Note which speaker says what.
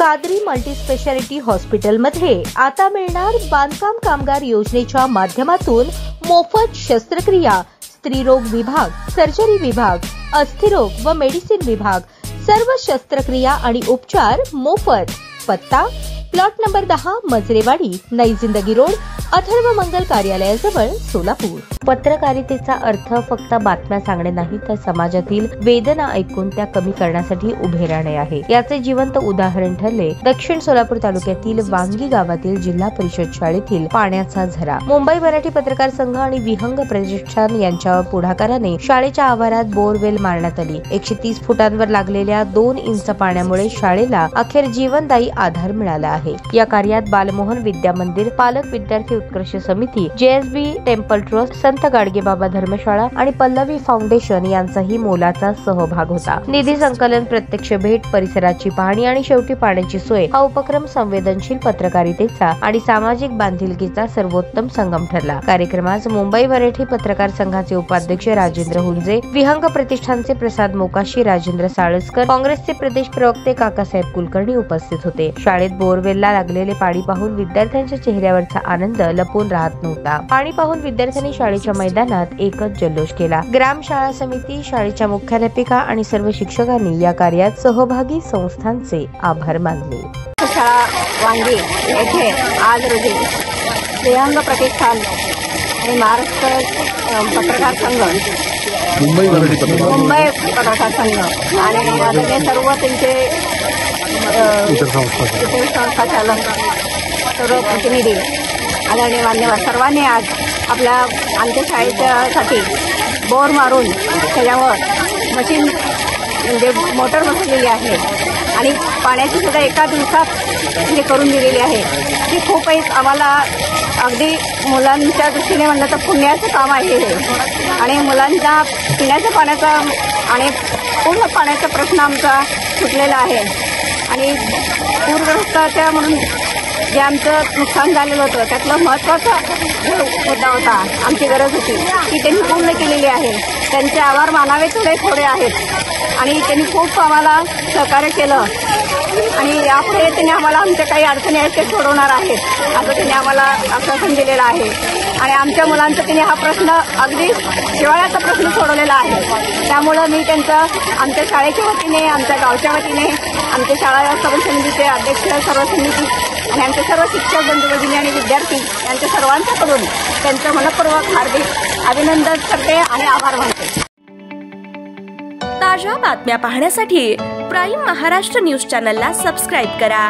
Speaker 1: Qadri multispeciality हॉस्पिटलमध्ये आता मिळणार बांधकाम कामगार योजनेच्या माध्यमातून मोफत शस्त्रक्रिया, स्त्रीरोग विभाग, सर्जरी विभाग, अस्थिरोग व मेडिसिन विभाग, सर्व शस्त्रक्रिया आणि उपचार मोफत। पत्ता प्लॉट नंबर 10, मजरेवाडी, नई जिंदगी रोड, अथर्व मंगल कार्यालयाजवळ, सोलापूर। पत्रकारितेचा अर्थ फक्त बातम्या सांगणे नाही, तर समाजातील वेदना ऐकून त्या कमी करण्यासाठी उभे राहणे आहे। याचे जिवंत उदाहरण ठरले दक्षिण सोलापूर तालुक्यातील वांगी गावातील जिल्हा परिषद शाळेतील पाण्याचा झरा। मुंबई मराठी पत्रकार संघ आणि विहंग प्रतिष्ठान यांच्या पुढाकाराने शाळेच्या आवारात बोरवेल मारण्यात आली। 130 फुटांवर लागलेल्या 2 इंच पाण्यामुळे शाळेला अखेर जीवनदायी आधार मिळाला आहे। या कार्यात बालमोहन विद्या मंदिर, पालक विद्यार्थी उत्कर्ष समिती, JSB टेम्पल ट्रस्ट, संत गाडगेबाबा धर्मशाळा आणि पल्लवी फाउंडेशन यांचाही मोलाचा सहभाग होता। निधी संकलन, प्रत्यक्ष भेट, परिसराची पाहणी आणि शेवटी पाण्याची सोय हा उपक्रम संवेदनशील पत्रकारितेचा आणि सामाजिक बांधिलकीचा सर्वोत्तम संगम ठरला। कार्यक्रमास मुंबई मराठी पत्रकार संघाचे उपाध्यक्ष राजेंद्र हुंजे, विहंग प्रतिष्ठानचे प्रसाद मोकाशी, राजेंद्र साळसकर, काँग्रेसचे प्रदेश प्रवक्ते काकासाहेब कुलकर्णी उपस्थित होते। शाळेत बोरवेलला लागलेले पाणी पाहून विद्यार्थ्यांच्या चेहऱ्यावरचा आनंद लपून राहत नव्हता। पाणी पाहून विद्यार्थ्यांनी शाळेच्या मैदानात एकच जल्लोष केला। ग्राम शाळा समिती, शाळेच्या मुख्याध्यापिका आणि सर्व शिक्षकांनी या कार्यात सहभागी संस्थांचे आभार मानले।
Speaker 2: शाळा वांगी येथे आज रोजी विहंग प्रतिष्ठान आणि महाराष्ट्र पत्रकार संघ, मुंबई पत्रकार संघ आणि सर्व त्यांचे इतर संस्था चालक, सर्व प्रतिनिधी, आदरणीय मान्यवर सर्वांनी आज आमच्या शाळेच्यासाठी बोर मारून त्याच्यावर मशीन म्हणजे मोटर बसवलेली आहे आणि पाण्याची सुद्धा एका दिवसात हे करून दिलेली आहे। ती खूपही आम्हाला अगदी मुलांच्या दृष्टीने म्हणलं तर पुण्याचं काम आहे हे। आणि मुलांच्या पिण्याच्या पाण्याचा आणि पूर्ण पाण्याचा प्रश्न आमचा सुटलेला आहे आणि पूरग्रस्ताच्या म्हणून जे आमचं नुकसान झालेलं होतं त्यातलं महत्त्वाचा मुद्दा होता, आमची गरज होती ती त्यांनी पूर्ण केलेली आहे। त्यांचे आभार मानावे थोडे आहेत आणि त्यांनी खूप आम्हाला सहकार्य केलं आणि यापुढे त्यांनी आम्हाला आमच्या काही अडचणी आहेत ते सोडवणार आहेत असं त्यांनी आम्हाला आश्वासन दिलेलं आहे। आणि आमच्या मुलांचा त्यांनी हा प्रश्न अगदी हिवाळ्याचा प्रश्न सोडवलेला आहे। त्यामुळं मी त्यांचं आमच्या शाळेच्या वतीने, आमच्या गावच्या वतीने, आमच्या शाळा सर्व समितीचे अध्यक्ष, सर्व समिती आणि आमचे सर्व शिक्षक बंधू भगिनी आणि विद्यार्थी यांच्या सर्वांच्याकडून त्यांचं मनपूर्वक हार्दिक अभिनंदन करते आणि आभार मानते।
Speaker 3: ताज्या बातम्या पाहण्यासाठी प्राईम महाराष्ट्र न्यूज चॅनलला सबस्क्राईब करा।